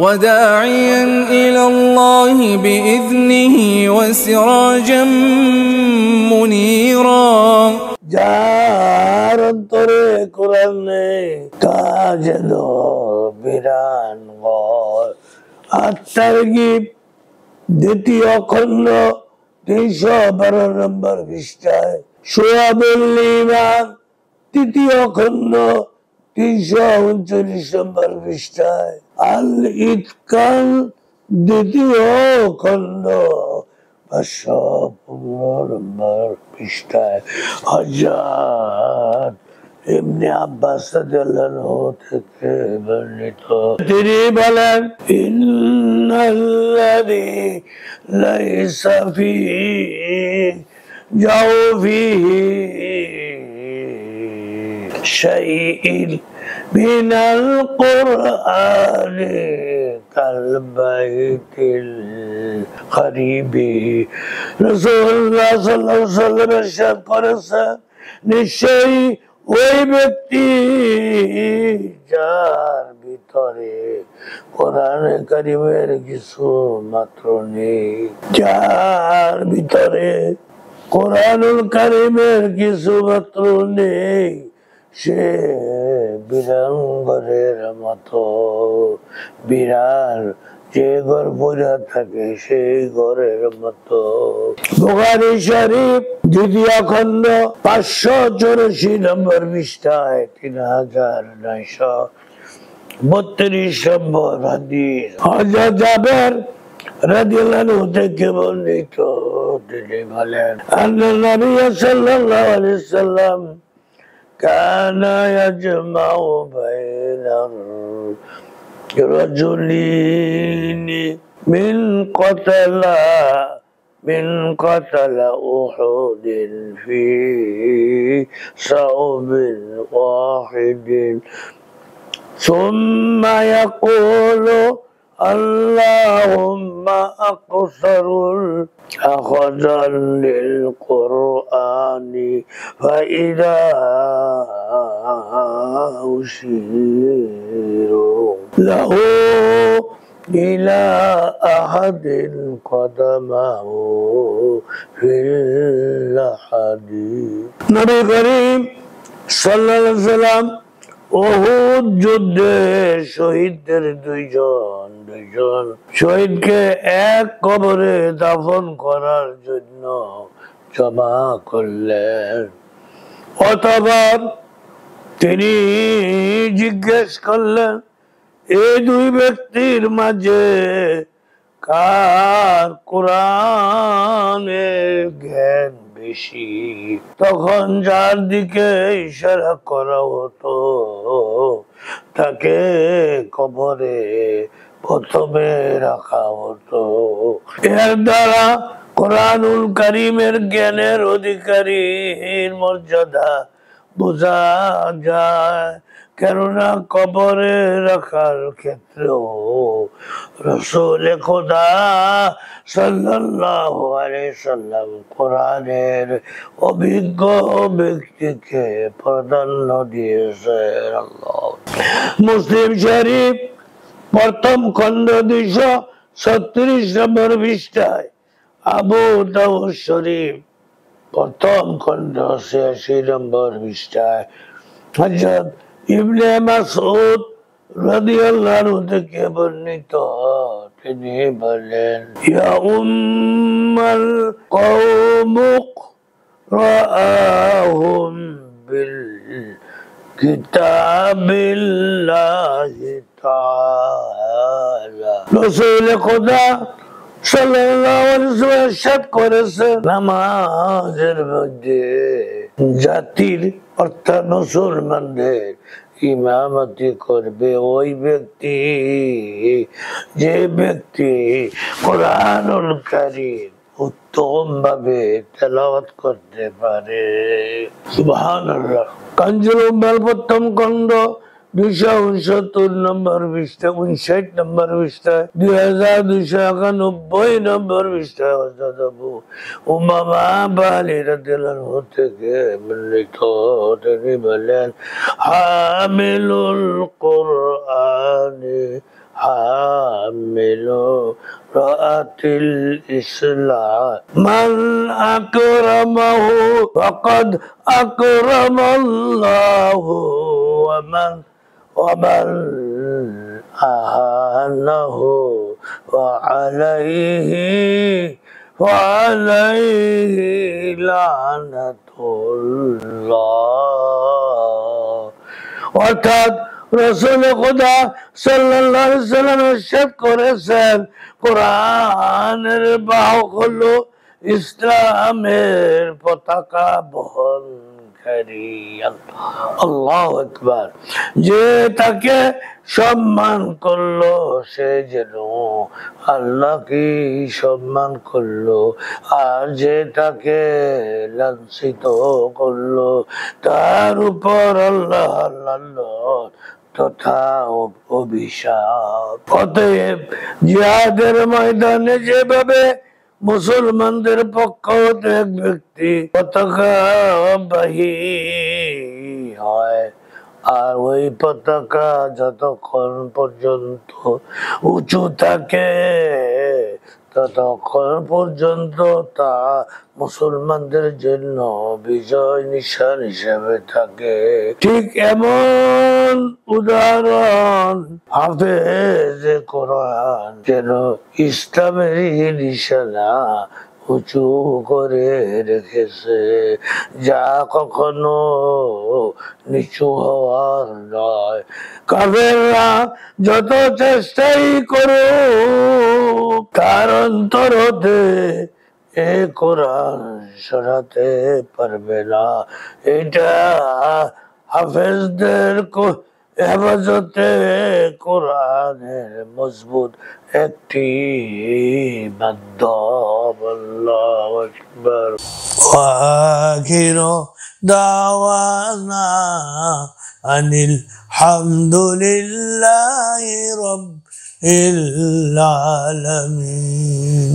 وداعيا إلى الله بإذنه وسراجا منيرا যার অন্তরে কোরআন নেই তা যেন বিরান ঘর। আত-তারগীব দ্বিতীয় খণ্ড 312 নম্বর পৃষ্ঠায়, শুআবুল ঈমান তৃতীয় খণ্ড 339 নম্বর পৃষ্ঠায়, আল ইতকান দ্বিতীয় খণ্ড 515 নম্বর পৃষ্ঠায় হযরত ইবনে আব্বাস রাদিয়াল্লাহু থেকে বর্ণিত। তিনি বলেন, ইন্নাল্লাযী লাইসা ফীহি জাওফিহি শাইইন মিনাল কুরআনি কাল বাইতিল খরিবি। রাসূলুল্লাহ সাল্লাল্লাহু আলাইহি ওয়াসাল্লাম ইরশাদ করেছেন, নিশ্চয়ই ওই ব্যক্তি যার ভিতরে কোরআনে কারিমের কিছু মাত্র নেই, যার ভিতরে কোরআনুল কারিমের কিছু মাত্র নেই, সে বিরান ঘরের মতো। বিরান যে ঘর পড়ে থাকে সেই ঘরের মতো। বুখারী শরীফ দ্বিতীয় খণ্ড 584 নম্বর পৃষ্ঠায় 3932 নম্বর হাদিস হযরত জাবের রাদিয়াল্লাহু আনহু থেকে বর্ণিত। তিনি বলেন, আল্লাহর নবী সাল্লাল্লাহু আলাইহি ওয়াসাল্লাম কানা ইয়াজমাউ বাইনার রাজুলিনি মিন قتل أحد في صوب واحد ثم يقول اللهم أقصر أخذا للقرآن فإذا أشير له إلى أحد قدمه في الحديث। নবী করিম সাল্লাল্লাহু আলাইহি ওয়াসাল্লাম উহুদ যুদ্ধে শহীদদের দুইজন শহীদকে এক কবরে দাফন করার জন্য জমা করলেন। অতঃপর তিনি জিজ্ঞেস করলেন, এই দুই ব্যক্তির মাঝে কার কোরআনের জ্ঞান বেশি? তখন যার দিকে ইশারা করা হতো তাকে কবরে প্রথমে রাখা হতো। এর দ্বারা কোরআনুল কারীমের জ্ঞানের অধিকারীর মর্যাদা বোঝা যায়। কেননা কবরে রাখার ক্ষেত্রেও রাসূল খোদা সাল্লাল্লাহু আলাইহি সাল্লাম কোরআনের অভিজ্ঞ ব্যক্তিকে প্রাধান্য দিয়েছেন। আল্লাহ। মুসলিম শরীফ প্রথম খণ্ড 236 নম্বর পৃষ্ঠায়, আবু দাউদ শরীফ প্রথম খণ্ড 86 নম্বর পৃষ্ঠায় হযরত ইবনে মাসউদ রাদিয়াল্লাহু আনহু থেকে বর্ণিত। তিনি বলেন, ইয়া উম্মাল কওমুক রাআহুম বিল কিতাবিল্লাহি তাআলা। রাসূল খোদা সাল্লাল্লাহু আলাইহি ওয়াসাল্লাম ইরশাদ করেছেন, নামাজের মধ্যে জাতির অর্থাৎ মুসলমানদের ইমামতি করবে ওই ব্যক্তি যে ব্যক্তি কোরআনুল কারীম উত্তম ভাবে তেলাওয়াত করতে পারে। সুবহানাল্লাহ। কানজুল উম্মাল প্রথম খণ্ড 269 নম্বর পৃষ্ঠা 59 নম্বর পৃষ্ঠায় 2291 নম্বর পৃষ্ঠায় হযরত আবু উমামা বাহিনী রাদিয়াল্লাহু আনহু থেকে বর্ণিত। তিনি বলেন, হামিলুল কুরআনি مرأة الإسلام من أكرمه فقد أكرم الله ومن أهانه وعليه لعنة الله অর্থাৎ রাসূল খুদা সাল্লাল্লাহু আলাইহি ওয়াসাল্লাম ইরশাদ করেছেন কোরআনের বাহক হলো ইসলামের পতাকা বহনকারী আল্লাহু আকবার যে তাকে সম্মান করলো সে যেন আল্লাহকে সম্মান করলো আর যে তাকে লাঞ্ছিত করলো তার উপর আল্লাহ তথা অভিশাপ অতএব জিহাদের ময়দানে যেভাবে মুসলমানদের পক্ষ হতে এক ব্যক্তি পতাকাবাহী হয় আর ওই পতাকা যতক্ষণ পর্যন্ত উঁচু থাকে ততক্ষণ পর্যন্ত তা মুসলমানদের জন্য বিজয় নিশান হিসেবে থাকে ঠিক এমন উদাহরণ হাফেজ কোরআন যেন ইসলামের নিশানা উঁচু করে রেখেছে যা কখনো নিচু হওয়ার নয় কাফেররা যত চেষ্টাই করুক তার অন্তর হতে এ কোরআন সরাতে পারবে না এটা হাফেজদের হেফাজতে কোরআনের মজবুত একটি মাধ্যম আল্লাহু আকবার ওয়াখিরু দাওয়ানা আনিল হামদুলিল্লাহি রাব্বিল আলামিন।